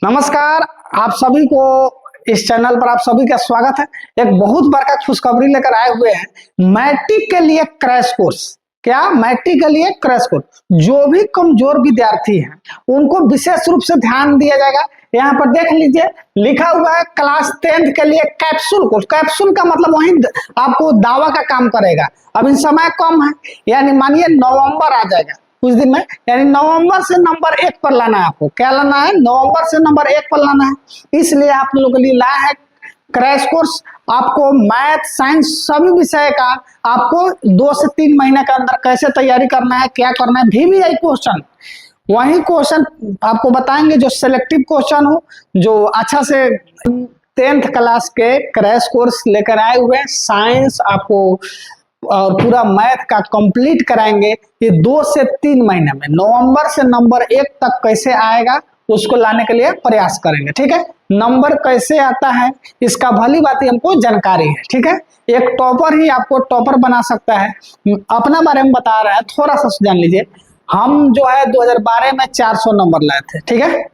नमस्कार। आप सभी को इस चैनल पर आप सभी का स्वागत है। एक बहुत बड़ा खुशखबरी लेकर आए हुए हैं मैट्रिक के लिए क्रैश कोर्स। क्या मैट्रिक के लिए क्रैश कोर्स? जो भी कमजोर विद्यार्थी हैं उनको विशेष रूप से ध्यान दिया जाएगा। यहाँ पर देख लीजिए लिखा हुआ है क्लास 10th के लिए कैप्सूल कोर्स। कैप्सूल का मतलब वही आपको दावा का काम करेगा। अब इन समय कम है, यानी मानिए नवंबर आ जाएगा कुछ दिन में, यानी नवंबर से नंबर 1 पर लाना है। आपको क्या लाना है? नवंबर से नंबर 1 पर लाना है। इसलिए आप लोगों के लिए लाया है क्रैश कोर्स। आपको मैथ साइंस सभी विषय का आपको 2 से 3 महीने के अंदर कैसे तैयारी करना है, क्या करना है, VVI क्वेश्चन वही क्वेश्चन आपको बताएंगे जो सिलेक्टिव क्वेश्चन हो, जो अच्छा से 10th क्लास के क्रैश कोर्स लेकर आए हुए हैं। साइंस आपको और पूरा मैथ का कंप्लीट कराएंगे। ये 2 से 3 महीने में नवंबर से नंबर 1 तक कैसे आएगा उसको लाने के लिए प्रयास करेंगे। ठीक है, नंबर कैसे आता है इसका भली बात हमको जानकारी है। ठीक है, एक टॉपर ही आपको टॉपर बना सकता है। अपना बारे में बता रहा है, थोड़ा सा जान लीजिए। हम जो है 2012 में 400 नंबर लाए थे। ठीक है,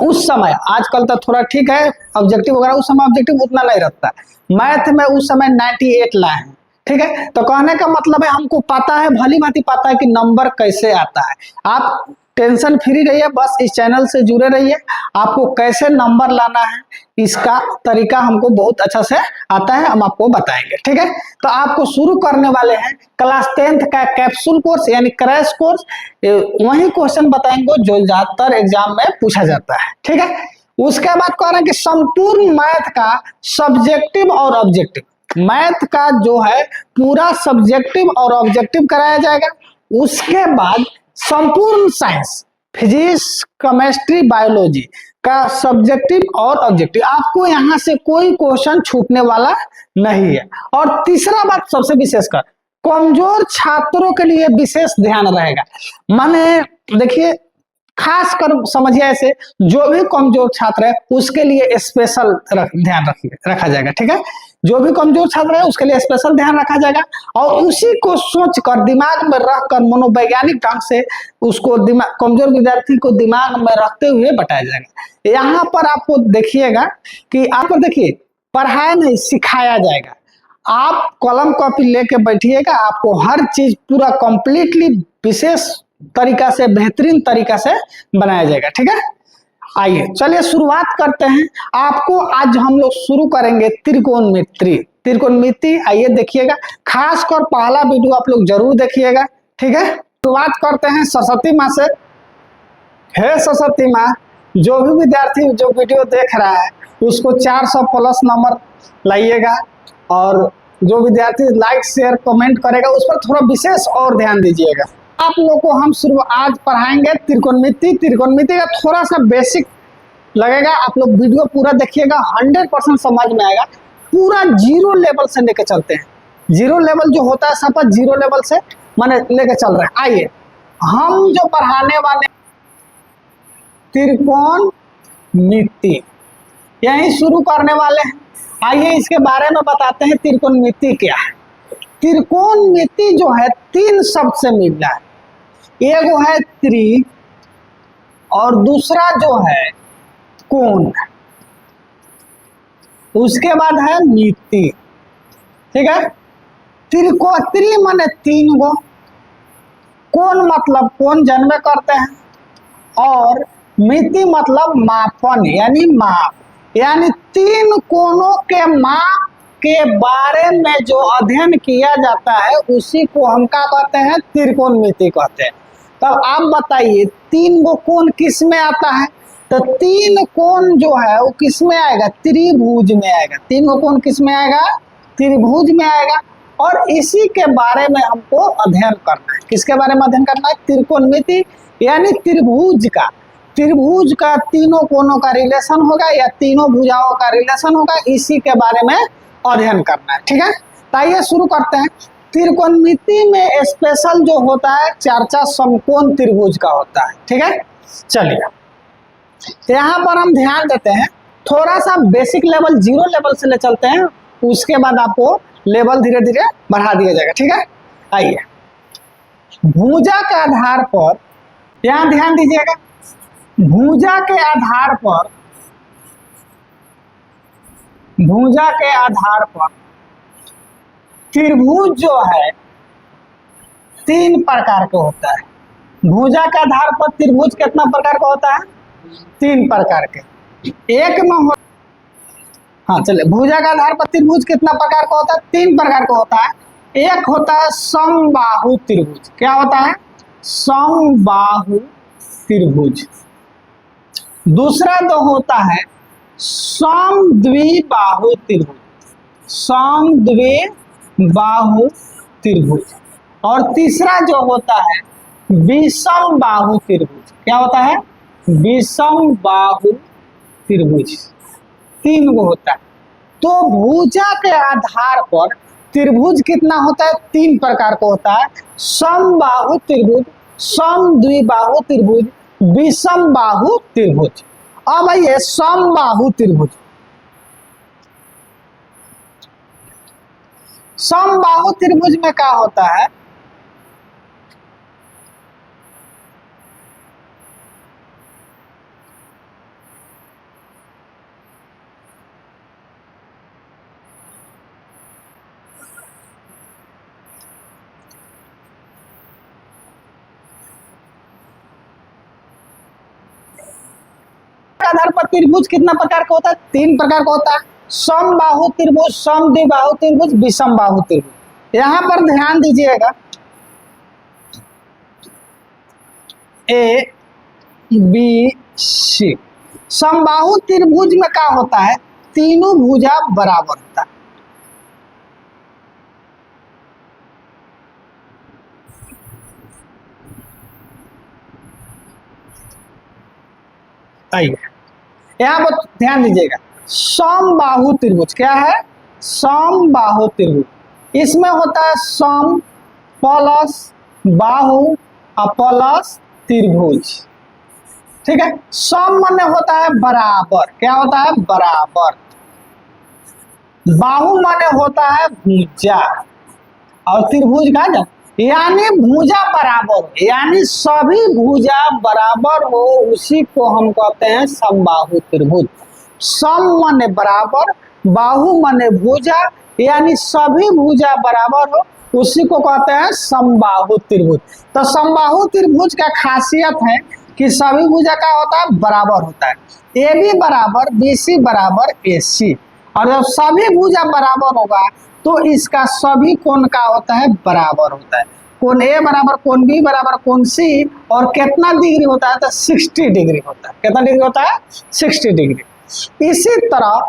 उस समय, आजकल तो थोड़ा ठीक है ऑब्जेक्टिव वगैरह, उस समय ऑब्जेक्टिव उतना नहीं रखता। मैथ में उस समय 98 लाए हैं। ठीक है, तो कहने का मतलब है हमको पता है, भली भांति पता है कि नंबर कैसे आता है। आप टेंशन फ्री रहिए, बस इस चैनल से जुड़े रहिए। आपको कैसे नंबर लाना है इसका तरीका हमको बहुत अच्छा से आता है, हम आपको बताएंगे। ठीक है, तो आपको शुरू करने वाले हैं क्लास 10th का कैप्सूल कोर्स यानी क्रैश कोर्स। वही क्वेश्चन बताएंगे जो ज्यादातर एग्जाम में पूछा जाता है। ठीक है, उसके बाद कह रहे हैं कि संपूर्ण मैथ का सब्जेक्टिव और ऑब्जेक्टिव, मैथ का जो है पूरा सब्जेक्टिव और ऑब्जेक्टिव कराया जाएगा। उसके बाद संपूर्ण साइंस, फिजिक्स, केमिस्ट्री, बायोलॉजी का सब्जेक्टिव और ऑब्जेक्टिव, आपको यहां से कोई क्वेश्चन छूटने वाला नहीं है। और तीसरा बात सबसे विशेषकर कमजोर छात्रों के लिए विशेष ध्यान रहेगा। माने देखिए, खास कर समझिए, ऐसे जो भी कमजोर छात्र है उसके लिए स्पेशल ध्यान रखा जाएगा। ठीक है, जो भी कमजोर छात्र है उसके लिए स्पेशल ध्यान रखा जाएगा और उसी को सोचकर दिमाग में रखकर मनोवैज्ञानिक ढंग से उसको कमजोर विद्यार्थी को दिमाग में रखते हुए बताया जाएगा। यहाँ पर आपको देखिएगा कि आपको देखिए पढ़ाया नहीं सिखाया जाएगा। आप कलम कॉपी लेके बैठिएगा, आपको हर चीज पूरा कंप्लीटली विशेष तरीका से, बेहतरीन तरीका से बनाया जाएगा। ठीक है, आइए चलिए शुरुआत करते हैं। आपको आज हम लोग शुरू करेंगे त्रिकोणमिति। त्रिकोणमिति आइए देखिएगा, खासकर पहला वीडियो आप लोग जरूर देखिएगा। ठीक है, शुरुआत करते हैं सरस्वती माँ से। हे सरस्वती माँ, जो भी विद्यार्थी जो वीडियो देख रहा है उसको 400 प्लस नंबर लाइएगा और जो विद्यार्थी लाइक शेयर कमेंट करेगा उस पर थोड़ा विशेष और ध्यान दीजिएगा। आप लोग को हम शुरू आज पढ़ाएंगे त्रिकोणमिति। त्रिकोणमिति का थोड़ा सा बेसिक लगेगा, आप लोग वीडियो पूरा देखिएगा, 100% समझ में आएगा। पूरा 0 लेवल से लेके चलते हैं। 0 लेवल जो होता है सब 0 लेवल से माने लेके चल रहे हैं। आइए हम जो पढ़ाने वाले त्रिकोणमिति यही शुरू करने वाले हैं। आइए इसके बारे में बताते हैं त्रिकोणमिति क्या है। त्रिकोणमिति जो है 3 शब्द से मिल रहा है। एक है त्रि और दूसरा जो है कोण, उसके बाद है मिति। ठीक है, त्रि माने 3 गो, कोण मतलब कोण जन्मे करते हैं और मिति मतलब मापन यानी माप, यानी 3 कोणों के माप के बारे में जो अध्ययन किया जाता है उसी को हम क्या कहते हैं? त्रिकोणमिति कहते हैं। तब आप बताइए 3 गो कोण किस में आता है? तो 3 कोण जो है वो किस में आएगा? त्रिभुज में आएगा। 3 गो कोण किस में आएगा? त्रिभुज में आएगा। और इसी के बारे में हमको अध्ययन करना है। किसके बारे में अध्ययन करना है? त्रिकोणमिति यानी त्रिभुज का। त्रिभुज का तीनों कोणों का रिलेशन होगा या तीनों भुजाओं का रिलेशन होगा, इसी के बारे में अध्ययन करना है। ठीक है, तो आइए शुरू करते हैं। त्रिकोणमिति में स्पेशल जो होता है चर्चा समकोण त्रिभुज का होता है। ठीक है, चलिए यहाँ पर हम ध्यान देते हैं, थोड़ा सा बेसिक लेवल 0 लेवल से ले चलते हैं, उसके बाद आपको लेवल धीरे धीरे बढ़ा दिया जाएगा। ठीक है, आइए भुजा के आधार पर यहाँ ध्यान दीजिएगा, भुजा के आधार पर, भुजा के आधार पर त्रिभुज जो है तीन प्रकार का होता है। भुजा के आधार पर त्रिभुज कितना प्रकार का होता है? तीन प्रकार के। एक में हो, हाँ चले, भुजा के आधार पर त्रिभुज कितना प्रकार का होता है? तीन प्रकार का होता है। एक होता है समबाहु त्रिभुज। क्या होता है? समबाहु त्रिभुज। दूसरा जो होता है समद्विबाहु त्रिभुज, समद्विबाहु त्रिभुज। और तीसरा जो होता है विषम बाहु त्रिभुज। क्या होता है? विषम बाहु त्रिभुज। तीन वो होता है। तो भुजा के आधार पर त्रिभुज कितना होता है? तीन प्रकार का होता है। समबाहु त्रिभुज, समद्विबाहु त्रिभुज, विषम बाहु त्रिभुज। अब आइए समबाहु त्रिभुज। समबाहु त्रिभुज में क्या होता है? आधार पर त्रिभुज कितना प्रकार का होता है? तीन प्रकार का होता है। समबाहु त्रिभुज, समद्विबाहु त्रिभुज, विषम बाहु त्रिभुज। यहां पर ध्यान दीजिएगा, ए बी सी। समबाहु त्रिभुज में क्या होता है? तीनों भुजा बराबर होता है। आइए यहाँ पर ध्यान दीजिएगा, समबाहु त्रिभुज क्या है? समबाहु त्रिभुज। इसमें होता है सम प्लस बाहु प्लस त्रिभुज। ठीक है। सम माने होता है बराबर। क्या होता है? बराबर। बाहु माने होता है भुजा, और त्रिभुज का जब यानी भुजा बराबर हो, यानी सभी भुजा बराबर हो, उसी को हम कहते हैं समबाहु त्रिभुज। सम माने बराबर, बाहु माने भुजा, यानी सभी भुजा बराबर हो, उसी को कहते हैं समबाहु त्रिभुज। तो समबाहु त्रिभुज का खासियत है कि सभी भुजा का होता है बराबर होता है। ए बी बराबर बी सी बराबर ए सी। और जब सभी भुजा बराबर होगा तो इसका सभी कोण का होता है बराबर होता है। कोण ए बराबर कोण बी बराबर कोण सी। और कितना डिग्री होता है? तो 60 डिग्री होता है। कितना डिग्री होता है? 60 डिग्री। इसी तरह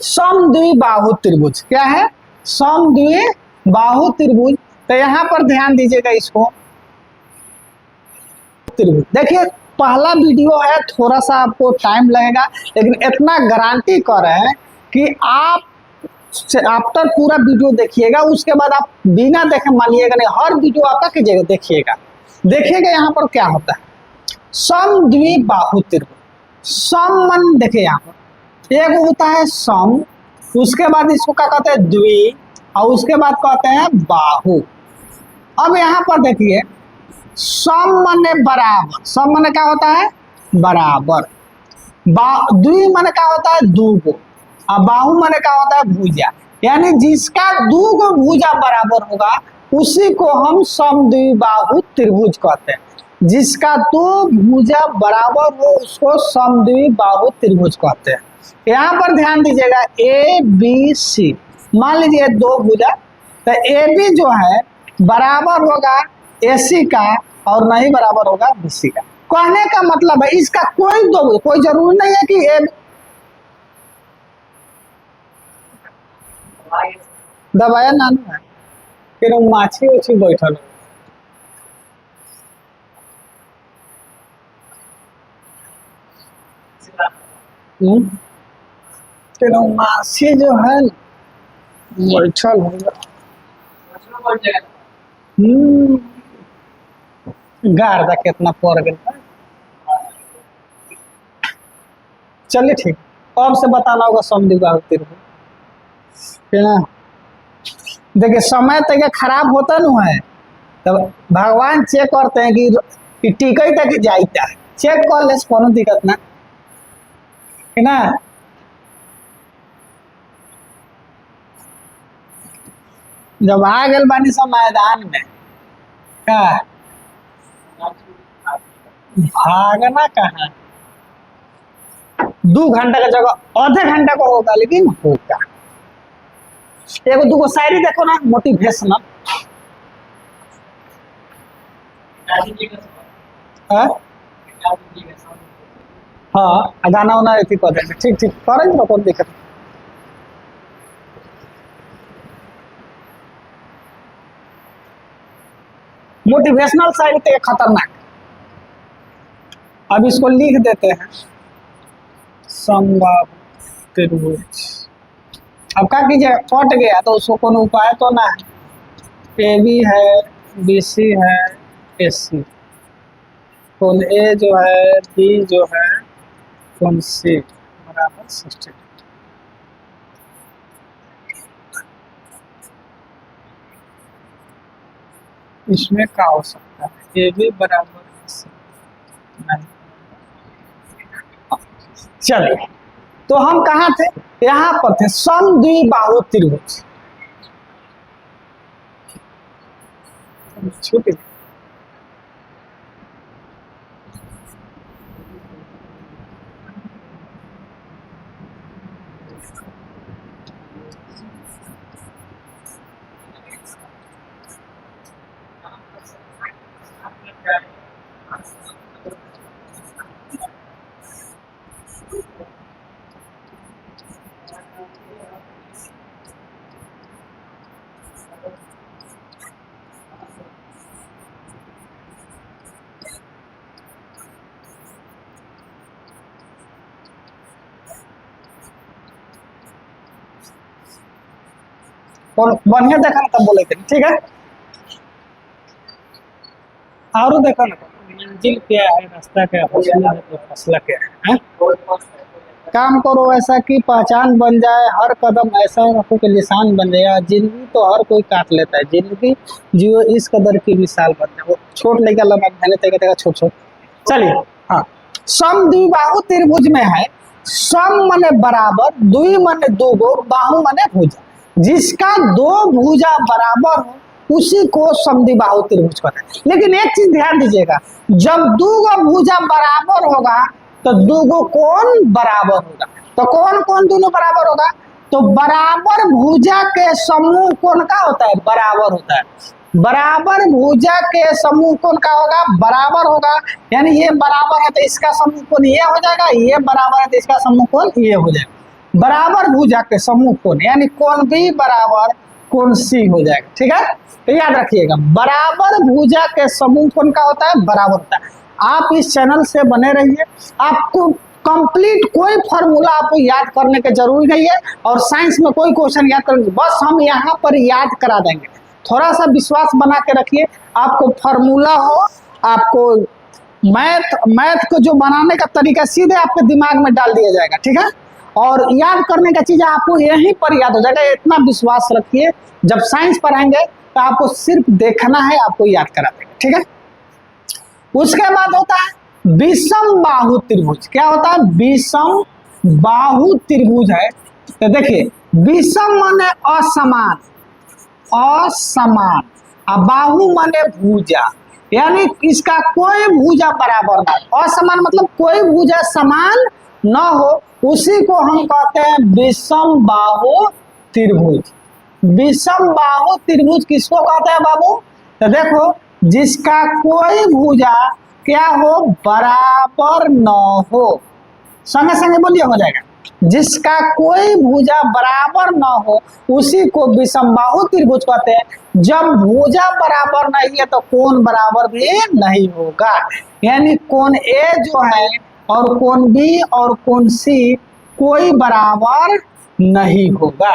समद्विबाहु त्रिभुज क्या है? समद्विबाहु त्रिभुज। तो यहाँ पर ध्यान दीजिएगा, इसको त्रिभुज देखिए, पहला वीडियो है, थोड़ा सा आपको टाइम लगेगा, लेकिन इतना गारंटी कर रहे हैं कि आप आफ्टर पूरा वीडियो देखिएगा, उसके बाद आप बिना देखे मानिएगा नहीं, हर वीडियो आपका कीजिएगा, देखिएगा यहाँ पर क्या होता है। समद्विबाहु त्रिभुज। सम मन देखिए यहाँ पर एक होता है सम, उसके बाद इसको क्या कहते हैं? द्वि, और उसके बाद कहते हैं बाहु। अब यहाँ पर देखिए, सम माने बराबर, सम माने क्या होता है? बराबर। द्वि माने क्या होता है? दूगो। और बाहु माने क्या होता है? भुजा। यानी जिसका दूगो भुजा बराबर होगा उसी को हम समद्विबाहु त्रिभुज कहते हैं। जिसका दो भुजा बराबर हो उसको समद्विबाहु त्रिभुज कहते हैं। यहाँ पर ध्यान दीजिएगा, ए बी सी, मान लीजिए दो भुजा, तो ए बी जो है बराबर होगा ए सी का और नहीं बराबर होगा बी सी का। कहने का मतलब है इसका कोई जरूरी नहीं है कि ए दबाया ना है, फिर माछी उछी बैठल फिर माछी जो है बैठल होगा, गार्दा कितना पड़ गया। चलिए ठीक, अब से बताना होगा समद्विबाहु त्रिभुज ना। देखिए समय तक खराब होता न है, तो भगवान चेक करते हैं कि टिकई तक जाता है। चेक कर ले, कोनो दिक्कत ना है ना। जब आ गए बानी सब मैदान में, क्या भागना कहाँ। 2 घंटा का जगह आधे घंटा का होगा, लेकिन होगा। एगो दूगो शायरी देखो ना, मोटिवेशनल। हाँ हाँ, गाना वाना ऐसी कर देंगे, ठीक ठीक करेंगे तो कौन दिक्कत। मोटिवेशनल शायरी तो खतरनाक। अब इसको लिख देते हैं, समबाहु त्रिभुज। अब क्या कीजिए, फट गया तो उसको कोनो उपाय तो ना है। ए बी है, बी सी है, ए सी, कोण ए जो है, बी जो है, कोण सी बराबर 60। इसमें क्या हो सकता है, ए बी बराबर नहीं। चलिए, तो हम कहाँ थे, यहाँ पर थे, समद्विबाहु त्रिभुज। छूट गया। बढ़िया देखा ना, तब बोले थे, ठीक है। और देखो ना, मंजिल क्या है, रास्ता क्या है, तो फसला क्या है? काम करो ऐसा कि पहचान बन जाए, हर कदम ऐसा रखो कि निशान बन जाए। जिंदगी तो हर कोई काट लेता है, जिंदगी जियो इस कदर की मिसाल बन जाए। वो छोट लेकर लगा मैंने तेगा छोट छोट। चलिए, हाँ, समद्विबाहु त्रिभुज में है, सम मने बराबर, द्वि मने दो गो, बाहु मने भुजा। जिसका दो भुजा बराबर हो उसी को समद्विबाहु त्रिभुज कहते हैं। लेकिन एक चीज ध्यान दीजिएगा, जब दो गो भुजा बराबर होगा तो दो गो कोण बराबर होगा। तो कौन कौन दोनों बराबर होगा, तो बराबर भुजा के समूह कोण का होता है, बराबर होता है। बराबर भुजा के समूह कोण का होगा, बराबर होगा। यानी ये बराबर है तो इसका समूह कोण ये हो जाएगा, ये बराबर है तो इसका समूह कोण ये हो जाएगा। बराबर भुजा के समूह कोण यानी कोण बी बराबर कोण सी हो जाएगा, ठीक है। तो याद रखिएगा, बराबर भुजा के समूह कोण का होता है, बराबर होता है। आप इस चैनल से बने रहिए, आपको कंप्लीट कोई फॉर्मूला आपको याद करने की जरूरी नहीं है, और साइंस में कोई क्वेश्चन याद करेंगे बस हम यहाँ पर याद करा देंगे। थोड़ा सा विश्वास बना के रखिए, आपको फॉर्मूला हो, आपको मैथ को जो बनाने का तरीका सीधे आपके दिमाग में डाल दिया जाएगा, ठीक है। और याद करने का चीज आपको यहीं पर याद हो जाएगा, इतना विश्वास रखिए। जब साइंस पढ़ाएंगे तो आपको सिर्फ देखना है, आपको याद करा देंगे, ठीक है। उसके बाद होता है विषम बाहु त्रिभुज। क्या होता है, विषम बाहु त्रिभुज है। तो देखिए, विषम माने असमान, असमान, और बाहु माने भुजा, यानी इसका कोई भुजा बराबर ना, असमान मतलब कोई भुजा समान न हो, उसी को हम कहते हैं विषम बाहु त्रिभुज। विषम बाहु त्रिभुज किसको कहते हैं बाबू, तो देखो, जिसका कोई भुजा क्या हो, बराबर न हो। संगे संगे बोलिए, हो जाएगा। जिसका कोई भुजा बराबर न हो उसी को विषम बाहु त्रिभुज कहते हैं। जब भुजा बराबर नहीं है तो कोण बराबर भी नहीं होगा, यानी कोण ए जो है और कोण बी और कोण सी कोई बराबर नहीं होगा।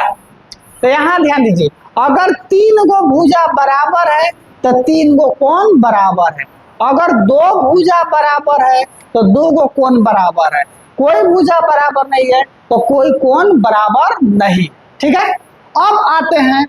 तो यहाँ ध्यान दीजिए, अगर 3 गो भुजा बराबर है तो 3 गो कोण बराबर है। अगर 2 भुजा बराबर है तो 2 गो कोण बराबर है। कोई भुजा बराबर नहीं है तो कोई कोण बराबर नहीं, ठीक है। अब आते हैं,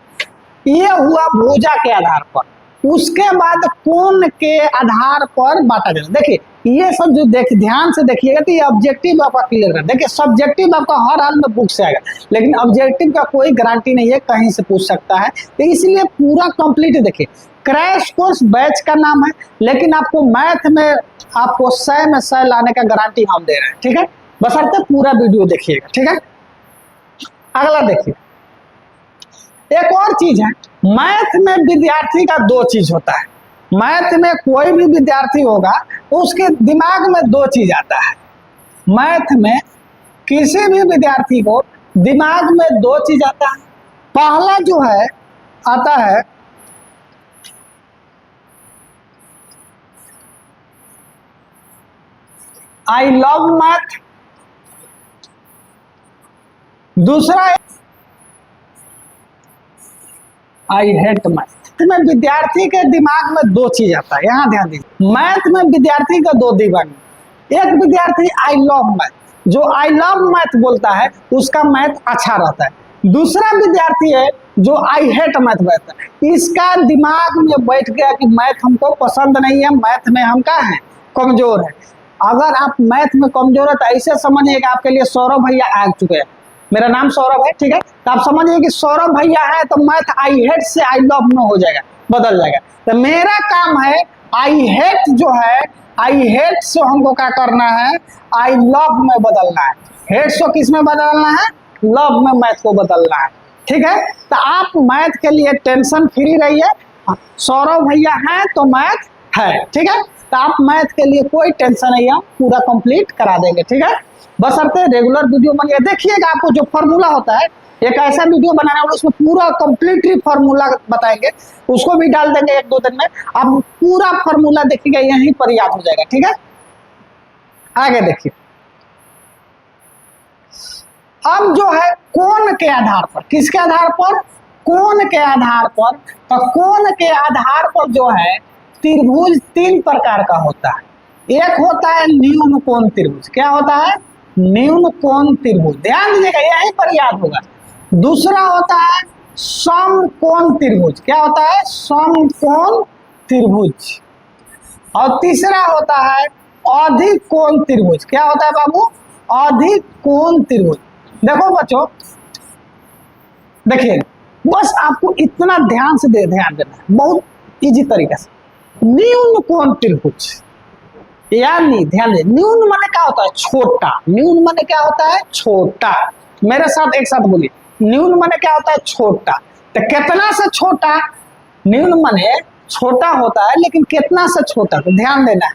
ये हुआ भुजा के आधार पर, उसके बाद कोण के आधार पर बांटा जाएगा। देखिए, ये सब जो ध्यान से देखिएगा तो ये ऑब्जेक्टिव आपका क्लियर कर। देखिए सब्जेक्टिव आपका हर हाल में बुक से आएगा, लेकिन ऑब्जेक्टिव का कोई गारंटी नहीं है, कहीं से पूछ सकता है। तो इसलिए पूरा कंप्लीट देखिए। क्रैश कोर्स बैच का नाम है, लेकिन आपको मैथ में आपको 100 में 100 लाने का गारंटी हम दे रहे हैं, ठीक है। बशर्ते पूरा वीडियो देखिएगा, ठीक है। अगला देखिए, एक और चीज है, मैथ में विद्यार्थी का दो चीज होता है। मैथ में कोई भी विद्यार्थी होगा उसके दिमाग में दो चीज आता है। मैथ में किसी भी विद्यार्थी को दिमाग में दो चीज आता है। पहला जो है आता है आई लव मैथ, दूसरा आई हेट मैथ। में विद्यार्थी के दिमाग में दो चीज आता है, यहां ध्यान दीजिए। मैथ में विद्यार्थी का दो दिमाग में, एक विद्यार्थी आई लव मैथ, जो आई लव मैथ बोलता है उसका मैथ अच्छा रहता है। दूसरा विद्यार्थी है जो आई हेट मैथ बैठता है, इसका दिमाग में बैठ गया कि मैथ हमको पसंद नहीं है, मैथ में हम क्या है, कमजोर है। अगर आप मैथ में कमजोर है तो ऐसे समझिएगा आपके लिए सौरभ भैया आ चुके हैं। मेरा नाम सौरभ है, ठीक है। तो आप समझिए कि सौरभ भैया है तो मैथ आई हेट से आई लव में हो जाएगा, बदल जाएगा। तो मेरा काम है आई हेट जो है, आई हेट से हमको क्या करना है, आई लव में बदलना है। हेट से किस में बदलना है, लव में मैथ को बदलना है, ठीक है। तो आप मैथ के लिए टेंशन फ्री रहिए। सौरभ भैया है तो मैथ है, ठीक है। तो आप मैथ के लिए कोई टेंशन नहीं है, पूरा कंप्लीट करा देंगे, ठीक है। बशर्ते रेगुलर वीडियो बनिए। देखिएगा आपको जो फॉर्मूला होता है, एक ऐसा वीडियो बनाना है उसमें पूरा कंप्लीटली फॉर्मूला बताएंगे, उसको भी डाल देंगे 1-2 दिन में। आप पूरा फॉर्मूला देखिएगा, यहीं पर याद हो जाएगा, ठीक है। आगे देखिए, अब जो है कोण के आधार पर, किसके आधार पर, कोण के आधार पर। तो कोण के आधार पर जो है त्रिभुज 3 प्रकार का होता है। एक होता है न्यून कोण त्रिभुज। क्या होता है, न्यून कोण त्रिभुज, ध्यान दीजिएगा यहीं पर याद होगा। दूसरा होता है समकोण त्रिभुज। क्या होता है, समकोण त्रिभुज। और तीसरा होता है अधिक कोण त्रिभुज। क्या होता है बाबू, अधिक कोण त्रिभुज। देखो बच्चों, देखिए बस आपको इतना ध्यान से ध्यान देना है, बहुत इजी तरीके से। न्यून कोण त्रिभुज, यानी ध्यान दे, न्यून माने क्या होता है, छोटा। न्यून माने क्या होता है, छोटा। मेरे साथ एक साथ बोलिए, न्यून माने क्या होता है, छोटा। तो कितना से छोटा, न्यून माने छोटा होता है, लेकिन कितना से छोटा, तो ध्यान देना है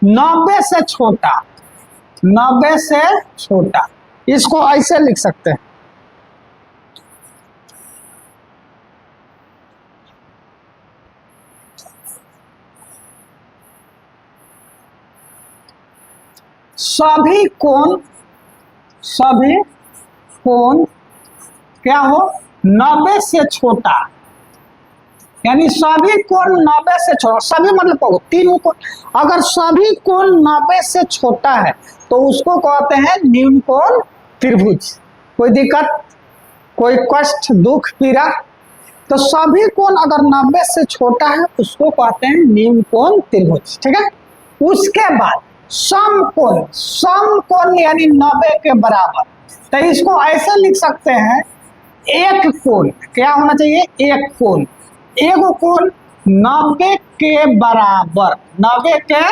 90 से छोटा। 90 से छोटा, इसको ऐसे लिख सकते हैं, सभी कोण क्या हो, 90 से छोटा, यानी सभी कोण 90 से छोटा। सभी मतलब तीनों कोण, अगर सभी कोण 90 से छोटा है तो उसको कहते हैं न्यून कोण त्रिभुज। कोई दिक्कत, कोई कष्ट, दुख, पीड़ा, तो सभी कोण अगर 90 से छोटा है उसको कहते हैं न्यून कोण त्रिभुज, ठीक है। उसके बाद समकोण, समकोण यानी 90 के बराबर। तो इसको ऐसे लिख सकते हैं, एक कोण क्या होना चाहिए, एक कोण, एक कोण 90 के बराबर, 90 के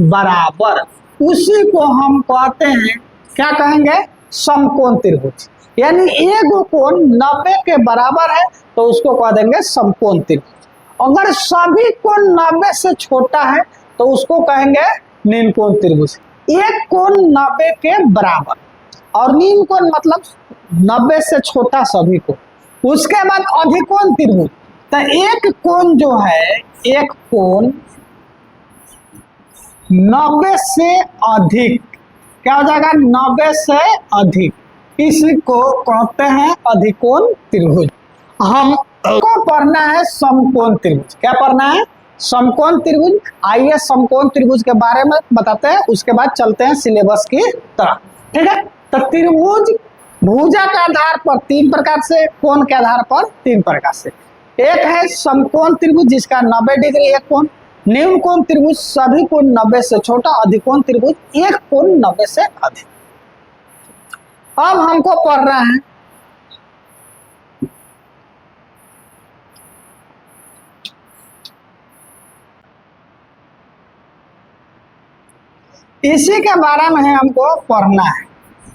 बराबर, उसी को हम कहते हैं, क्या कहेंगे, समकोण त्रिभुज। यानी एक कोण 90 के बराबर है तो उसको कह देंगे समकोण त्रिभुज। अगर सभी कोण 90 से छोटा है तो उसको कहेंगे न्यून कोण त्रिभुज। एक कोण 90 के बराबर और न्यून कोण मतलब 90 से छोटा सभी को। उसके बाद अधिकोण त्रिभुज। तो एक कोण जो है, एक कोण 90 से अधिक, क्या हो जाएगा, 90 से अधिक, इसको कहते हैं अधिकोण त्रिभुज। हमको पढ़ना है समकोण त्रिभुज। क्या पढ़ना है, समकोण त्रिभुज। आइए समकोण त्रिभुज के बारे में बताते हैं, उसके बाद चलते हैं सिलेबस की तरफ, ठीक है। तो त्रिभुज भुजा के आधार पर 3 प्रकार से, कोण के आधार पर 3 प्रकार से। एक है समकोण त्रिभुज जिसका 90 डिग्री एक कोण, न्यून कोण त्रिभुज सभी कोण 90 से छोटा, अधिक कोण त्रिभुज एक कोण 90 से अधिक। अब हमको पढ़ना है इसी के बारे में हमको पढ़ना है,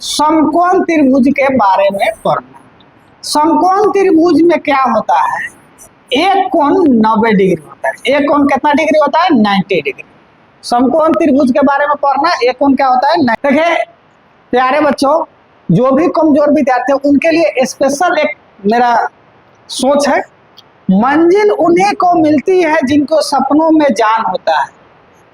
समकोण त्रिभुज के बारे में पढ़ना है। समकोण त्रिभुज में क्या होता है, एक कोण 90 डिग्री होता है। एक कोण कितना डिग्री होता है, 90 डिग्री। समकोण त्रिभुज के बारे में पढ़ना, एक कोण क्या होता है, देखिए प्यारे बच्चों, जो भी कमजोर विद्यार्थी है उनके लिए स्पेशल एक मेरा सोच है, मंजिल उन्हीं को मिलती है जिनको सपनों में जान होता है।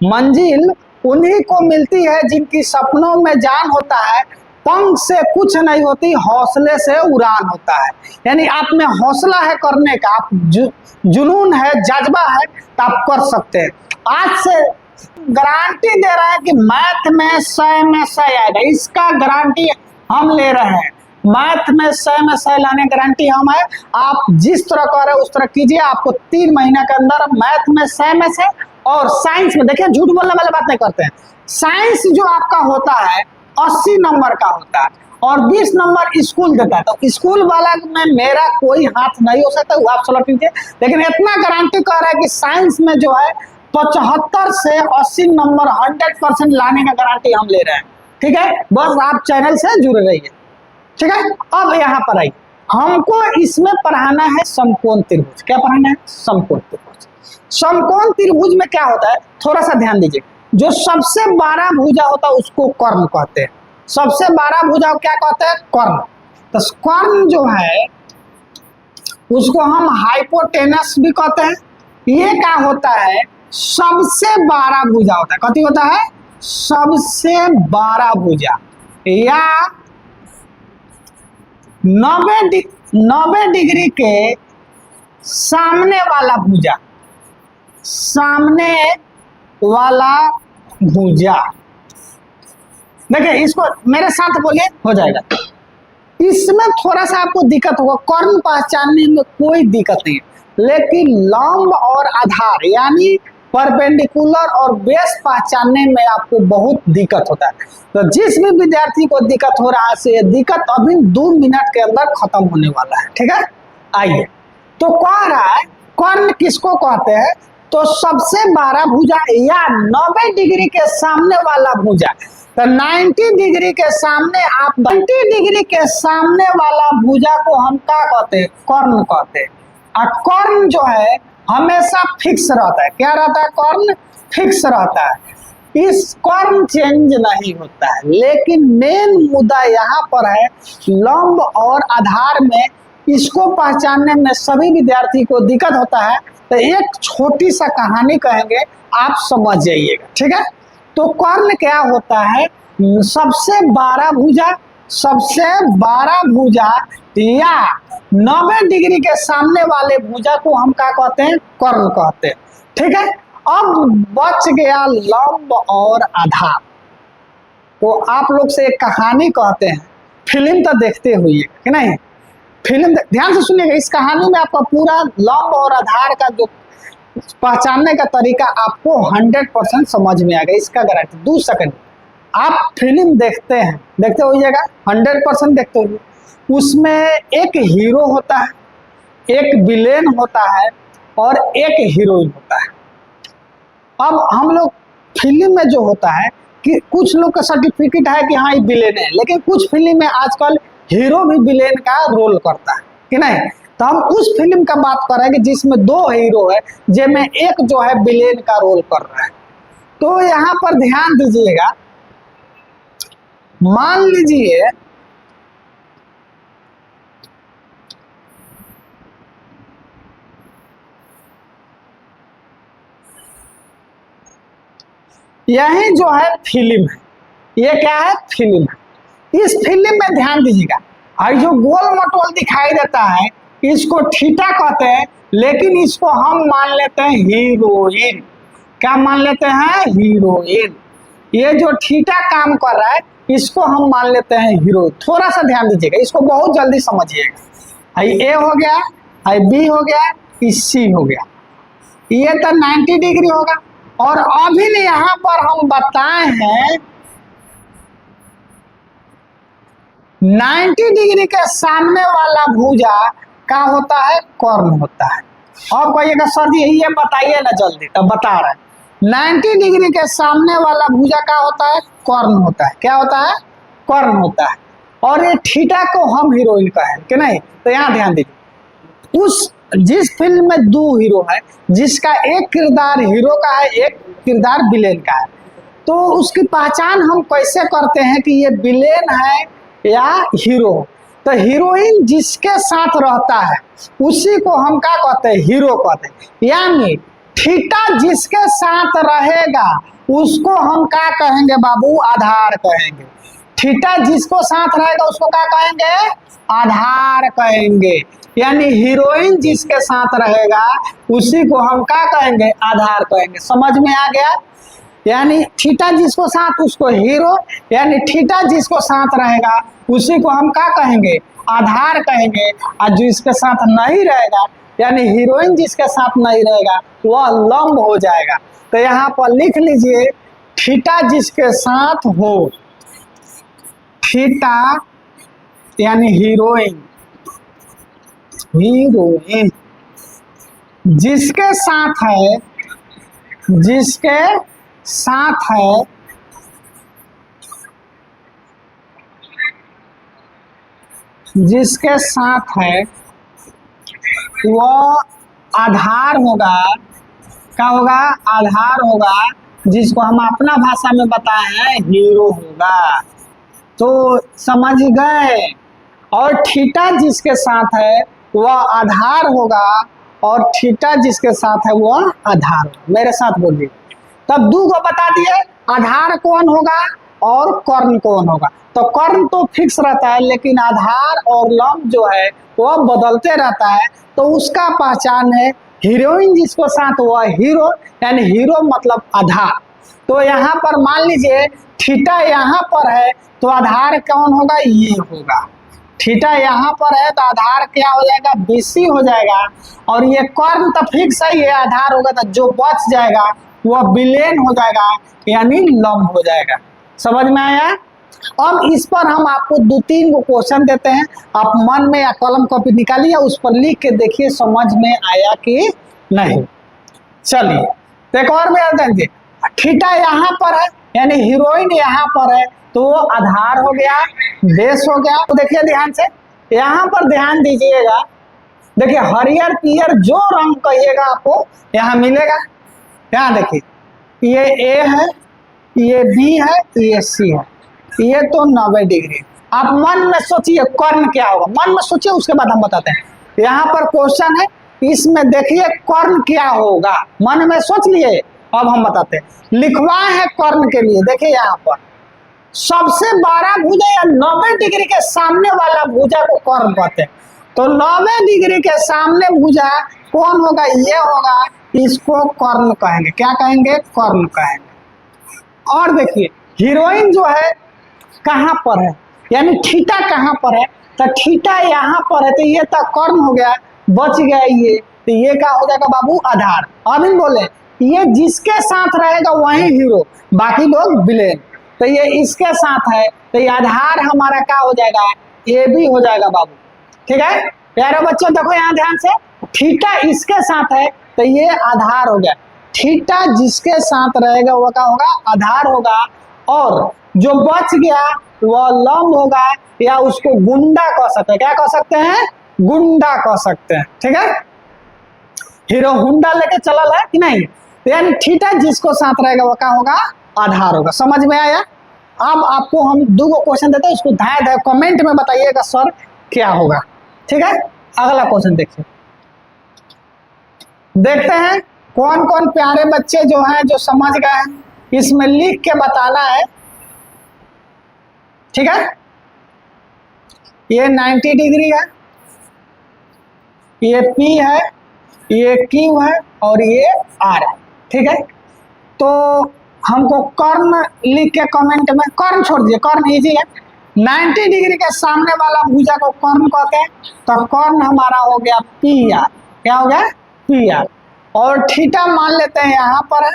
मंजिल उन्हीं को मिलती है जिनकी सपनों में जान होता है। पंख से कुछ नहीं होती, हौसले से उड़ान होता है। यानी आप में हौसला है करने का, आप जुनून है, जज्बा है, तो आप कर सकते हैं। आज से गारंटी दे रहा है कि मैथ में 100 आएगा, इसका गारंटी हम ले रहे हैं। मैथ में 100 लाने गारंटी हम है। आप जिस तरह कर रहे हैं उस तरह कीजिए, आपको 3 महीने के अंदर मैथ में 100 और साइंस में, देखिए झूठ बोलने वाली बात नहीं करते हैं, साइंस जो आपका होता है 80 नंबर का होता है और 20 नंबर स्कूल देता है। तो स्कूल वाला में मेरा कोई हाथ नहीं हो सकता, वो आप सलट लीजिए। लेकिन इतना गारंटी कर रहा है कि साइंस में जो है 75 से 80 नंबर 100% लाने का गारंटी हम ले रहे हैं। ठीक है, बस आप चैनल से जुड़े रहिए। ठीक है, अब यहाँ पर आइए, हमको इसमें पढ़ाना है समकोण त्रिभुज। क्या पढ़ाना है, समकोण त्रिभुज। समकोण त्रिभुज में क्या होता है, थोड़ा सा ध्यान दीजिए। जो सबसे बड़ा भुजा होता है उसको कर्ण कहते हैं। सबसे बड़ा भुजा क्या कहते हैं, कर्ण। तो कर्ण जो है उसको हम हाइपोटेनस भी कहते हैं। ये क्या होता है, सबसे बड़ा भुजा होता है। कथी होता है, सबसे बड़ा भुजा या 90 डिग्री के सामने वाला भुजा, सामने वाला भुजा। देखिए इसको मेरे साथ बोलिए, हो जाएगा। इसमें थोड़ा सा आपको दिक्कत होगा, कर्ण पहचानने में कोई दिक्कत नहीं है, लेकिन लंब और आधार यानी परपेंडिकुलर और बेस पहचानने में आपको बहुत दिक्कत होता है। तो जिस भी विद्यार्थी को दिक्कत हो रहा है से दिक्कत अभी 2 मिनट के अंदर खत्म होने वाला है। ठीक है, आइए। तो कह रहा है कर्ण किसको कहते हैं, तो सबसे बड़ा भुजा या 90 डिग्री के सामने वाला भुजा। तो 90 डिग्री के सामने आप 90 डिग्री के सामने वाला भुजा को हम क्या कहते हैं, कर्ण कहते हैं। और कर्ण जो है हमेशा फिक्स रहता है। क्या रहता है, कर्ण फिक्स रहता है। इस कर्ण चेंज नहीं होता है। लेकिन मेन मुद्दा यहाँ पर है, लंब और आधार में इसको पहचानने में सभी विद्यार्थी को दिक्कत होता है। तो एक छोटी सा कहानी कहेंगे, आप समझ जाइएगा। ठीक है, तो कर्ण क्या होता है, सबसे बड़ा भुजा, सबसे बड़ा भुजा या 90 डिग्री के सामने वाले भुजा को हम क्या कहते हैं, कर्ण कहते हैं। ठीक है, अब बच गया लंब और आधार। तो आप लोग से एक कहानी कहते हैं, फिल्म तो देखते हुए कि नहीं, फिल्म ध्यान से सुनिएगा। इस कहानी में आपका पूरा लंब और आधार का जो पहचानने का तरीका आपको 100% समझ में आएगा, इसका गारंटी। 2 सेकंड आप फिल्म देखते हैं, देखते होइएगा, 100% देखते होइए। उसमें एक हीरो होता है, एक विलेन होता है और एक हीरोइन होता है। अब हम लोग फिल्म में जो होता है कि कुछ लोग का सर्टिफिकेट है कि हाँ ये विलेन है, लेकिन कुछ फिल्म में आजकल हीरो भी विलेन का रोल करता है कि नहीं। तो हम उस फिल्म का बात कर रहे हैं कि जिसमें 2 हीरो है, जिसमें एक जो है विलेन का रोल कर रहा है। तो यहाँ पर ध्यान दीजिएगा, मान लीजिए यही जो है फिल्म है, ये क्या है, फिल्म है। इस फिल्म में ध्यान दीजिएगा, और जो गोल मटोल दिखाई देता है इसको थीटा कहते हैं, लेकिन इसको हम मान लेते हैं हीरोइन। क्या मान लेते हैं, हीरोइन। ये जो थीटा काम कर रहा है इसको हम मान लेते हैं हीरो। थोड़ा सा ध्यान दीजिएगा, इसको बहुत जल्दी समझिएगा। आई ए हो गया, आई बी हो गया, ई सी हो गया। ये तो 90 डिग्री होगा। और अभी यहाँ पर हम बताए हैं 90 डिग्री के सामने वाला भुजा क्या होता है, कर्ण होता है। और कहिएगा सर जी ये बताइए ना जल्दी, तब बता रहे हैं 90 डिग्री के सामने वाला भुजा क्या होता है, कर्ण होता है। क्या होता है, कर्ण होता है। और ये थीटा को हम हीरोइन का है कि नहीं, तो यहाँ ध्यान दीजिए, उस जिस फिल्म में दो हीरो है, जिसका एक किरदार हीरो का है, एक किरदार विलेन का है, तो उसकी पहचान हम कैसे करते हैं कि ये विलेन है या हीरो। तो हीरोइन जिसके साथ रहता है उसी को हम क्या कहते हैं, हीरो कहते हैं। यानी थीटा जिसके साथ रहेगा उसको हम क्या कहेंगे बाबू, आधार कहेंगे। थीटा जिसको साथ रहेगा उसको क्या कहेंगे, आधार कहेंगे। यानी हीरोइन जिसके साथ रहेगा उसी को हम क्या कहेंगे, आधार कहेंगे। समझ में आ गया। यानी थीटा जिसको साथ उसको हीरो, यानी थीटा जिसको साथ रहेगा उसी को हम क्या कहेंगे, आधार कहेंगे। और जिसके साथ नहीं रहेगा यानी हीरोइन जिसके साथ नहीं रहेगा वह लंब हो जाएगा। तो यहाँ पर लिख लीजिए थीटा जिसके साथ हो, थीटा यानी हीरोइन, हीरोइन जिसके साथ है, जिसके साथ है जिसके साथ है वह आधार होगा। क्या होगा, आधार होगा, जिसको हम अपना भाषा में बताए हैं हीरो होगा। तो समझ गए। और थीटा जिसके साथ है वह आधार होगा, और थीटा जिसके साथ है वह आधार होगा। मेरे साथ बोलिए। तब दो को बता दिए, आधार कौन होगा और कर्ण कौन होगा। तो कर्ण तो फिक्स रहता है, लेकिन आधार और लंब जो है वह बदलते रहता है। तो उसका पहचान है हीरोइन जिसको साथ वह हीरो, यानी हीरो मतलब आधार। तो यहाँ पर मान लीजिए थीटा यहाँ पर है तो आधार कौन होगा, ये होगा। थीटा यहाँ पर है तो आधार क्या हो जाएगा, BC हो जाएगा। और ये कर्ण तो फिक्स है, ये आधार होगा। तो जो बच जाएगा वह विलेन हो जाएगा, यानी लंब हो जाएगा। समझ में आया। अब इस पर हम आपको 2-3 को क्वेश्चन देते हैं, आप मन में या कलम कॉपी निकालिए, उस पर लिख के देखिए समझ में आया कि नहीं। चलिए तो एक और में देंगे, थीटा यहाँ पर है यानी हीरोइन यहाँ पर है तो वो आधार हो गया, बेस हो गया। तो देखिए ध्यान से, यहाँ पर ध्यान दीजिएगा। देखिए हरियर पियर जो रंग कहिएगा आपको यहाँ मिलेगा। यहाँ देखिए ये A है, ये B है, ये C है। ये तो 90 डिग्री। आप मन में सोचिए कर्ण क्या होगा, मन में सोचिए, उसके बाद हम बताते हैं। यहाँ पर क्वेश्चन है, इसमें देखिए कर्ण क्या होगा, मन में सोच लिए। अब हम बताते हैं, लिखवाए हैं कर्ण के लिए। देखिए यहाँ पर सबसे बड़ा भुजा या 90 डिग्री के सामने वाला भुजा को कर्ण कहते हैं। तो 90 डिग्री के सामने भुजा कौन होगा, ये होगा, इसको कर्ण कहेंगे। क्या कहेंगे, कर्ण कहेंगे। और देखिए हीरोइन जो है कहाँ पर है, यानी थीटा कहाँ पर है, तो थीटा यहाँ पर है। तो ये तो कर्ण हो गया, बच गया ये। तो ये क्या हो जाएगा बाबू, आधार। अब इन बोले ये जिसके साथ रहेगा वही हीरो, बाकी लोग विलेन। तो ये इसके साथ है तो ये आधार हमारा क्या हो जाएगा, ये भी हो जाएगा बाबू। ठीक है प्यारे बच्चों, देखो यहाँ ध्यान से, थीटा इसके साथ है तो ये आधार हो गया। थीटा जिसके साथ रहेगा वो क्या होगा, आधार होगा। और जो बच गया वह लंब होगा, या उसको गुंडा कह सकते हैं। क्या कह सकते हैं, गुंडा कह सकते हैं। ठीक है, हीरो हुंडा लेके चलल है कि नहीं। यानी थीटा जिसको साथ रहेगा वो क्या होगा, आधार होगा। समझ में आया। अब आपको हम 2 क्वेश्चन देते हैं, उसको धाय कमेंट में बताइएगा सर क्या होगा। ठीक है, अगला क्वेश्चन देखिए। देखते हैं कौन कौन प्यारे बच्चे जो हैं जो समझ गए हैं, इसमें लिख के बताना है। ठीक है, ये 90 डिग्री है, ये P है, ये Q है और ये R है। ठीक है, तो हमको कर्ण लिख के कमेंट में, कर्ण छोड़ दीजिए, कर्ण इजी है। 90 डिग्री के सामने वाला भुजा को कर्ण कहते हैं। तो कर्ण हमारा हो गया PR। क्या हो गया, PR। और थीटा मान लेते हैं यहाँ पर है,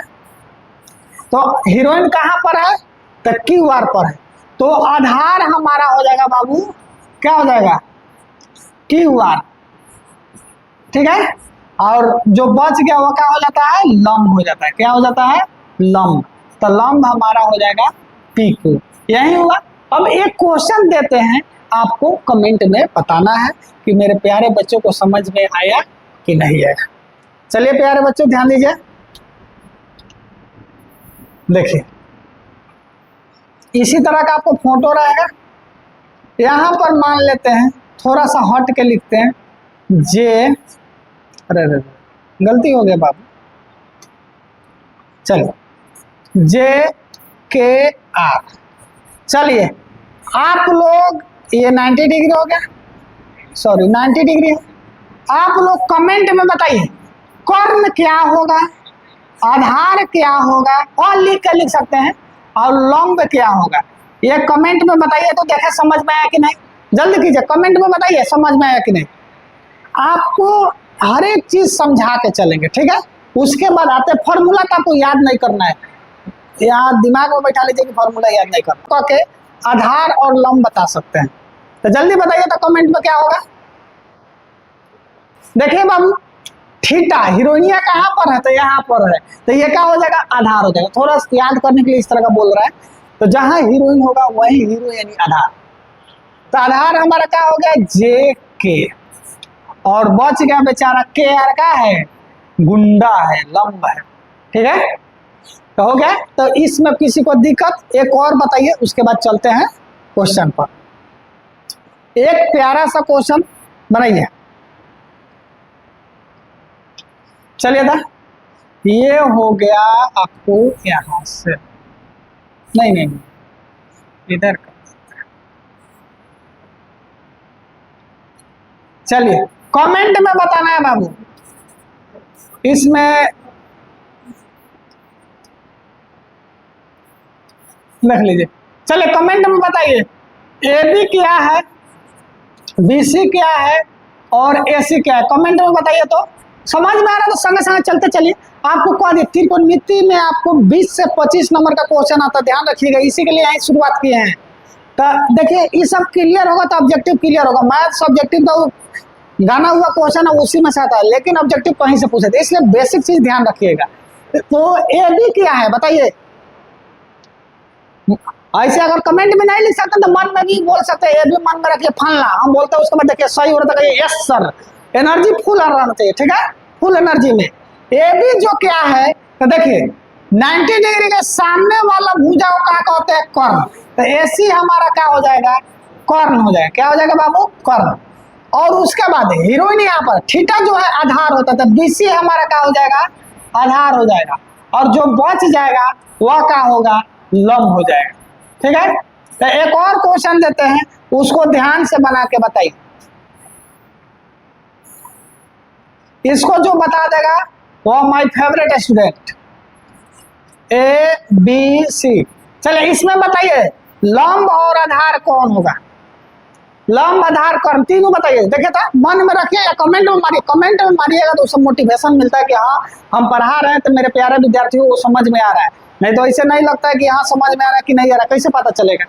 तो हीरोइन कहाँ पर है, तो क्यू आर पर है। तो आधार हमारा हो जाएगा बाबू, क्या हो जाएगा, क्यू आर, ठीक है। और जो बच गया वो क्या हो जाता है, लंब हो जाता है, क्या हो जाता है, लंब। तो लंब हमारा हो जाएगा पी क्यू, यही हुआ। अब एक क्वेश्चन देते हैं, आपको कमेंट में बताना है कि मेरे प्यारे बच्चों को समझ में आया कि नहीं आया। चलिए प्यारे बच्चों ध्यान दीजिए, देखिए इसी तरह का आपको फोटो रहेगा। यहां पर मान लेते हैं, थोड़ा सा हट के लिखते हैं, जे, अरे गलती हो गया बाबू, चलिए जे के आर। चलिए आप लोग, ये 90 डिग्री हो गया, सॉरी 90 डिग्री है। आप लोग कमेंट में बताइए कर्ण क्या होगा, आधार क्या होगा, और लिख कर लिख सकते हैं, और लंब क्या होगा, ये कमेंट में बताइए। तो देखें समझ में आया कि नहीं, जल्दी कीजिए कमेंट में बताइए समझ में आया कि नहीं। आपको हर एक चीज समझा के चलेंगे, ठीक है। उसके बाद आते फॉर्मूला, तो आपको याद नहीं करना है, यहाँ दिमाग में बैठा लीजिए कि फॉर्मूला याद नहीं करना, के आधार और लंब बता सकते हैं। तो जल्दी बताइए तो कमेंट में क्या होगा। देखिए बाबू, थीटा हीरोइनिया कहाँ पर है, तो यहाँ पर है, तो ये क्या हो जाएगा, आधार हो जाएगा। थोड़ा याद करने के लिए इस तरह का बोल रहा है, तो जहां हीरोइन होगा वही हीरो यानी आधार। तो आधार हमारा क्या हो गया, जे के, और बच गया बेचारा के आर का है, गुंडा है, लंब है, ठीक है। तो हो गया। तो इसमें किसी को दिक्कत, एक और बताइए, उसके बाद चलते हैं क्वेश्चन पर। एक प्यारा सा क्वेश्चन बनाइए, चलिए था, ये हो गया आपको यहां से, नहीं नहीं इधर का, चलिए कमेंट में बताना है बाबू, इसमें लिख लीजिए। चलिए कमेंट में बताइए ए बी क्या है, बी सी क्या है, और ए सी क्या है, कमेंट में बताइए। तो समझ में आ रहा है तो संगे संगे चलते चलिए। आपको कह दिए त्रिकोणमिति में आपको 20 से 25 नंबर का क्वेश्चन आता है, ध्यान रखिएगा, इसी के लिए यही शुरुआत किए हैं। तो देखिए ये सब क्लियर होगा तो ऑब्जेक्टिव क्लियर होगा। मैथ सब्जेक्टिव तो गाना हुआ क्वेश्चन है उसी में से आता है, लेकिन ऑब्जेक्टिव कहीं से पूछे थे, इसलिए बेसिक चीज ध्यान रखिएगा। तो ए बी क्या है बताइए, ऐसे अगर कमेंट में नहीं लिख सकते तो मन में भी बोल सकते हैं, ये भी मन में रखिए फलना, हम बोलते हैं उसके बाद देखिए सही हो रहा है, यस सर, एनर्जी फुल रहना चाहिए, ठीक है, फुल एनर्जी में। ये भी जो क्या है तो देखिए 90 डिग्री के सामने वाला भुजा को क्या कहते हैं, कर्ण। तो एसी हमारा क्या हो जाएगा, कर्ण हो जाएगा, क्या हो जाएगा बाबू, कर्ण। और उसके बाद हीरोइन यहाँ पर थीटा जो है आधार होता है, तो बीसी हमारा क्या हो जाएगा, आधार हो जाएगा, और जो बच जाएगा वह क्या होगा, लंब हो जाएगा, ठीक है। तो एक और क्वेश्चन देते हैं, उसको ध्यान से बना के बताइए। इसको जो बता देगा वो my favourite student, A B C. चलिए इसमें बताइए लंब और आधार कौन होगा, लंब आधार कर्ण, तीनों बताइए। देखिए था मन में रखिए या कमेंट में मारिए, कमेंट में मारिएगा तो उससे मोटिवेशन मिलता है कि हाँ हम पढ़ा रहे हैं तो मेरे प्यारे विद्यार्थियों को समझ में आ रहा है, नहीं तो ऐसे नहीं लगता है कि हाँ समझ में आ रहा है कि नहीं आ रहा, कैसे पता चलेगा।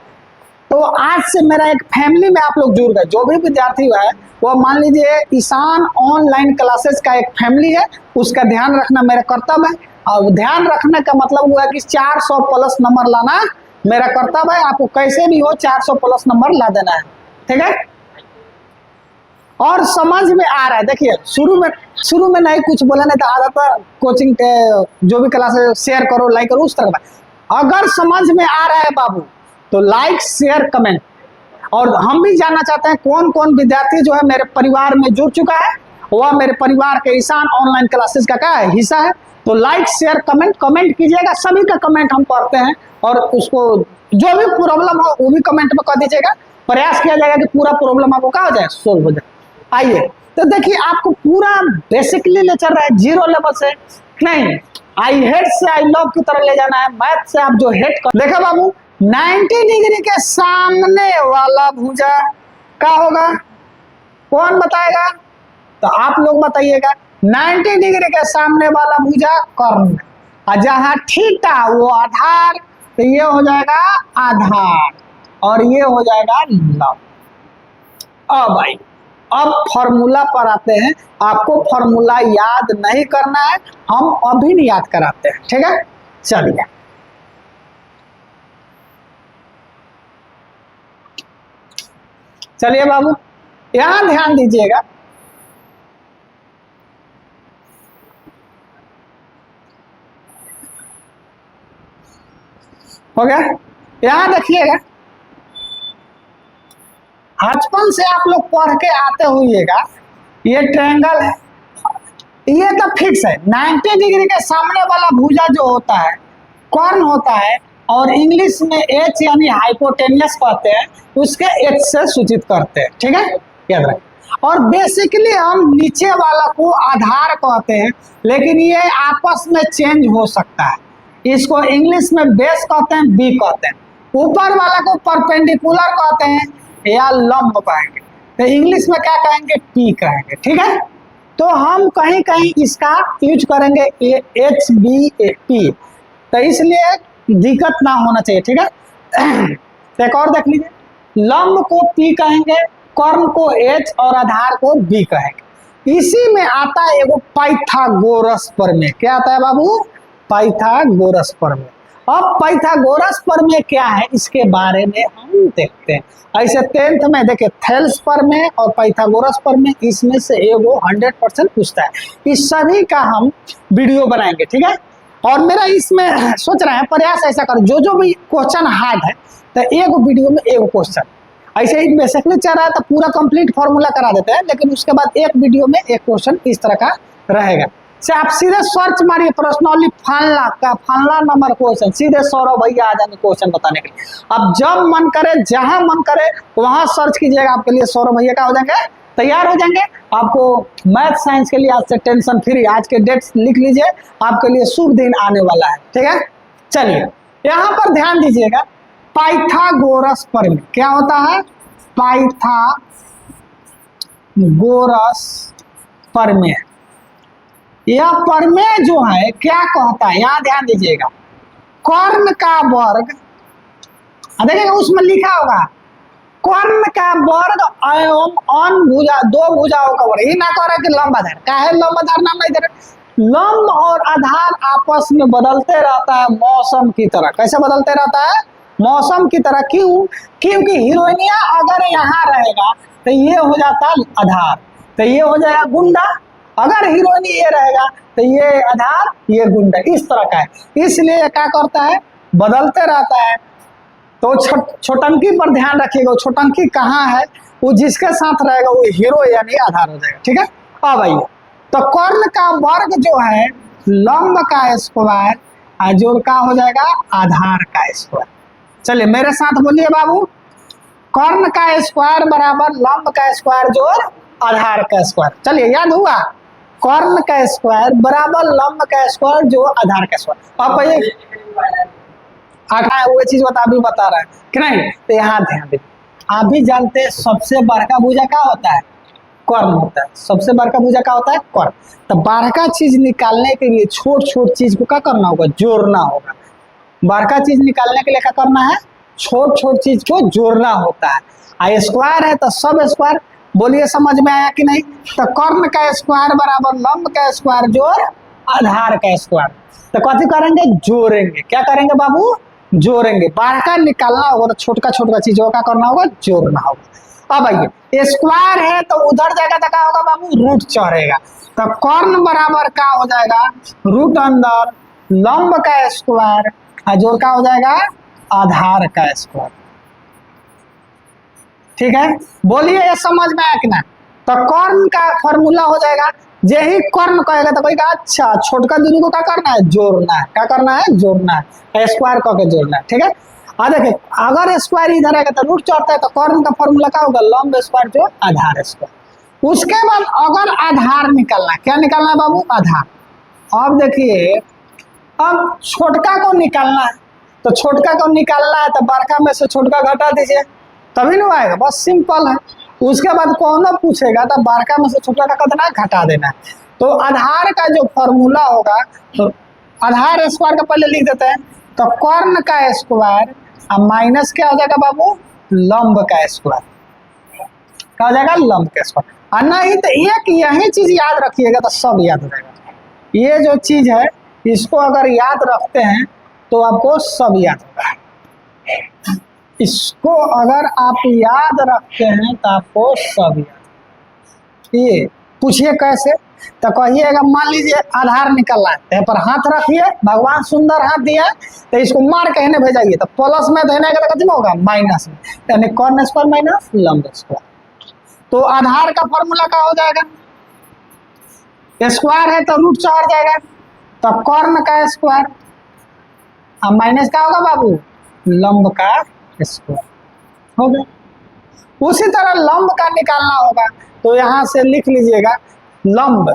तो आज से मेरा एक फैमिली में आप लोग जुड़ गए, जो भी विद्यार्थी है वो मान लीजिए ईशान ऑनलाइन क्लासेस का एक फैमिली है, उसका ध्यान रखना मेरा कर्तव्य है। और ध्यान रखने का मतलब हुआ कि 400 प्लस नंबर लाना मेरा कर्तव्य है, आपको कैसे भी हो 400 प्लस नंबर ला देना है, ठीक है। और समझ में आ रहा है, देखिए शुरू में नहीं कुछ बोला नहीं था, आदत कोचिंग के जो भी क्लासेस शेयर करो लाइक करो उस तरह का। अगर समझ में आ रहा है बाबू तो लाइक शेयर कमेंट, और हम भी जानना चाहते हैं कौन कौन विद्यार्थी जो है मेरे परिवार में जुड़ चुका है, वह मेरे परिवार के ईशान ऑनलाइन क्लासेस का क्या है, हिस्सा है। तो लाइक शेयर कमेंट कीजिएगा, सभी का कमेंट हम पढ़ते हैं, और उसको जो भी प्रॉब्लम हो वो भी कमेंट में कर दीजिएगा, प्रयास किया जाएगा कि पूरा प्रॉब्लम आपको क्या हो जाए, सोल्व हो जाए। आइए तो देखिए आपको पूरा बेसिकली ले चल रहा है, जीरो लेवल से नहीं, आई हेट से आई लव की तरह ले जाना है। मैथ से आप जो हेट कर, देखा बाबू 90 डिग्री के सामने वाला भुजा क्या होगा, कौन बताएगा, तो आप लोग बताइएगा। 90 डिग्री के सामने वाला भुजा कर्ण, और जहां थीटा वो आधार, तो ये हो जाएगा आधार और ये हो जाएगा लंब। अब भाई अब फॉर्मूला पर आते हैं। आपको फॉर्मूला याद नहीं करना है, हम अभी नहीं याद कराते हैं, ठीक है। चलिए चलिए बाबू यहां ध्यान दीजिएगा। हो गया, यहां देखिएगा, बचपन से आप लोग पढ़ के आते हुएगा, ये ट्रायंगल है, ये तो फिक्स है। 90 डिग्री के सामने वाला भुजा जो होता है कर्ण होता है, और इंग्लिश में एच यानी हाइपोटेनियस कहते हैं, उसके एच से सूचित करते हैं, ठीक है, याद रखें। और बेसिकली हम नीचे वाला को आधार कहते हैं, लेकिन ये आपस में चेंज हो सकता है। इसको इंग्लिश में बेस कहते हैं, बी कहते हैं। ऊपर वाला को परपेंडिकुलर कहते हैं या लंब कहेंगे, तो इंग्लिश में क्या कहेंगे, पी कहेंगे, ठीक है। तो हम कहीं कहीं इसका यूज करेंगे एच बी ए पी, तो इसलिए दिक्कत ना होना चाहिए, ठीक है। तो एक और देख लीजिए, लंब को पी कहेंगे, कर्ण को एच और आधार को बी कहेंगे। इसी में आता है एगो पाइथागोरस प्रमेय। क्या आता है बाबू, पाइथागोरस प्रमेय। अब पाइथागोरस प्रमेय क्या है, इसके बारे में हम देखते हैं। ऐसे 10th में देखे थेल्स प्रमेय और पाइथागोरस प्रमेय, इसमें से एगो 100% पूछता है। इस सभी का हम वीडियो बनाएंगे, ठीक है। और मेरा इसमें सोच रहे हैं प्रयास ऐसा करो, जो भी क्वेश्चन हार्ड है तो एक वीडियो में एक क्वेश्चन, ऐसे ही बेसिकली चल रहा है तो पूरा कंप्लीट फॉर्मूला करा देते हैं, लेकिन उसके बाद एक वीडियो में एक क्वेश्चन इस तरह का रहेगा। से आप सीधे सर्च मारिए पर्सनली फलना नंबर क्वेश्चन, सीधे सौरभ भैया आ जाएंगे क्वेश्चन बताने के लिए। अब जब मन करे, जहां मन करे वहां सर्च कीजिएगा, आपके लिए सौरभ भैया का हो जाएंगे, तैयार हो जाएंगे। आपको मैथ साइंस के लिए आज से टेंशन फ्री, आज के डेट्स लिख लीजिए, आपके लिए शुभ दिन आने वाला है, ठीक है। चलिए यहाँ पर ध्यान दीजिएगा, पाइथागोरस प्रमेय क्या होता है, पाइथागोरस प्रमेय। यह प्रमेय जो है क्या कहता है, यहाँ ध्यान दीजिएगा, कर्ण का वर्ग, देखिएगा उसमें लिखा होगा कर्ण का वर्ग एवं अन्य भुजा, दो भुजाओं का वर्ग। ये ना कह रहा है कि लंब आधार, का है लंब आधार नाम नहीं दे रहे। लंब और आधार आपस में बदलते रहता है मौसम की तरह। कैसे बदलते रहता है, मौसम की तरह। क्यों, क्योंकि हीरोइनिया अगर यहाँ रहेगा तो ये हो जाता है आधार, तो ये हो जाएगा गुंडा। अगर हीरोइन ये रहेगा तो ये आधार, ये गुंडा, इस तरह का है। इसलिए क्या करता है, बदलते रहता है। तो छोटंकी पर ध्यान रखिएगा, छोटंकी कहाँ है, वो जिसके साथ रहेगा वो हीरो यानी आधार हो जाएगा, ठीक है। अब आइए, तो कर्ण का वर्ग जो है लंब का स्क्वायर, जो का हो जाएगा आधार का स्क्वायर। चलिए मेरे साथ बोलिए बाबू, कर्ण का स्क्वायर बराबर लंब का स्क्वायर जोड़ आधार का स्क्वायर। चलिए याद हुआ, कर्ण का स्क्वायर बराबर लंब का स्क्वायर जो आधार का स्क्वायर। अब ये वो चीज बता रहा है कि नहीं, तो यहाँ ध्यान दीजिए। आप भी जानते हैं सबसे बड़का भुजा क्या होता है, कर्ण होता है। सबसे बड़का भुजा क्या होता है, कर्ण। तो बड़का चीज निकालने के लिए छोट छोट चीज को क्या करना होगा, जोड़ना होगा। बड़का चीज निकालने के लिए क्या करना है, छोट छोट चीज को जोड़ना होता है। स्क्वायर है तो सब स्क्वायर, बोलिए समझ में आया कि नहीं। तो कर्ण का स्क्वायर बराबर लंब का स्क्वायर जोड़ आधार का स्क्वायर। तो कथी करेंगे, जोड़ेंगे। क्या करेंगे बाबू, जोड़ेंगे। बड़का निकालना होगा तो छोटका छोटका चीजों का करना होगा, जोड़ना होगा। अब आइए, स्क्वायर है तो उधर जाएगा तो क्या होगा बाबू, रूट चढ़ेगा। तो कर्ण बराबर क्या हो जाएगा, रूट अंदर लंब का स्क्वायर, जोड़ का हो जाएगा आधार का स्क्वायर, ठीक है। बोलिए ये समझ में आया कि ना। तो कर्ण का फॉर्मूला हो जाएगा, यही कर्ण कहेगा तो कहेगा अच्छा छोटका दूरी को क्या करना है, जोड़ना है। क्या करना है, जोड़ना है, स्क्वायर करके जोड़ना है, ठीक है। देखिए अगर स्क्वायर इधर आएगा तो रूट चढ़ता है, तो कर्ण का फॉर्मूला क्या होगा, लंब स्क्वायर जो आधार स्क्वायर। उसके बाद अगर आधार निकालना, क्या निकालना है बाबू, आधार। अब देखिए, अब छोटका को निकालना है, तो छोटका को निकालना है तो बड़का में से छोटका घटा दीजिए, तभी नहीं आएगा, बस सिंपल है। उसके बाद कौन पूछेगा तो बड़का में से छोटा का कितना घटा देना है। तो आधार का जो फॉर्मूला होगा, तो आधार स्क्वायर का पहले लिख देते हैं, तो कर्ण का स्क्वायर और माइनस क्या हो जाएगा बाबू, लंब का स्क्वायर। क्या हो जाएगा, लंब का स्क्वायर। और नहीं तो एक यही चीज याद रखिएगा तो सब याद हो जाएगा। ये जो चीज है इसको अगर याद रखते हैं तो आपको सब याद होगा। इसको अगर आप याद रखते हैं तो आपको सब याद। ये पूछिए कैसे, तो कहिएगा मान लीजिए आधार निकल रहा है, पर हाथ रखिए, भगवान सुंदर हाथ दिया है, तो इसको मार कहने भेजाइए, तो प्लस में देने का तो कितना होगा, माइनस में, यानी कॉर्न स्क्वायर माइनस लंब स्क्वायर। तो आधार का फॉर्मूला क्या हो जाएगा, स्क्वायर है तो रूट 4 जाएगा, तो कॉर्न का स्क्वायर अब माइनस क्या होगा बाबू, लंब का स्क्वायर हो गया। उसी तरह लंब का निकालना होगा, तो यहां से लिख लीजिएगा लंब,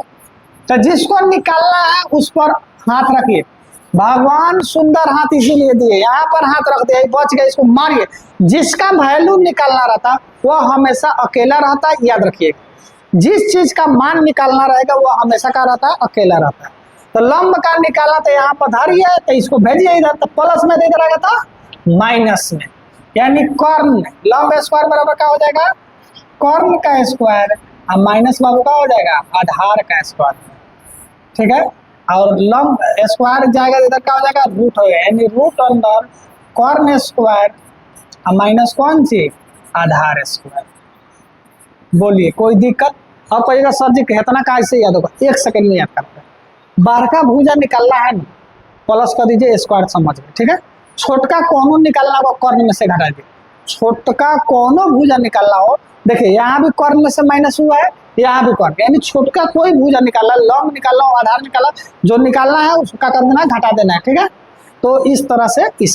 तो जिसको निकालना है उस पर हाथ रखिए, भगवान सुंदर हाथ इसीलिए दिए, यहाँ पर हाथ रख दिया, बच गया, इसको मारिए। जिसका वैल्यू निकालना रहता वह हमेशा अकेला रहता है, याद रखिए। जिस चीज का मान निकालना रहेगा वह हमेशा क्या रहता है, अकेला रहता है। तो लंब का निकाला तो यहाँ पर धरिए, तो इसको भेजिए इधर, तो प्लस में दे रहेगा था माइनस में, यानी कॉर्न लंब स्क्वायर बराबर क्या हो जाएगा, कॉर्न का स्क्वायर और माइनस बाबू का हो जाएगा आधार का स्क्वायर। ठीक है, और लंब स्क्वायर जाएगा इधर क्या हो जाएगा, रूट हो गया, यानी रूट अंडर कॉर्न स्क्वायर और माइनस कौन सी, आधार स्क्वायर। बोलिए कोई दिक्कत। अब कहिएगा सर जी कितना कैसे याद होगा, 1 सेकंड में याद करते हैं। बारह का भुजा निकालना है, प्लस कर दीजिए, स्क्वायर समझ गए। ठीक है, छोटका कौनो निकालना होगा, कॉर्न में से घटा दीजिए। छोटका कौनो भुजा निकालना हो, देखिए यहाँ भी कॉर्न में से माइनस हुआ है, यहाँ भी कॉर्न, यानी छोटका कोई भुजा निकालना, लंब निकालना हो, आधार निकालना, जो निकालना है उसका कर देना है, घटा देना है। ठीक है, तो इस तरह से इस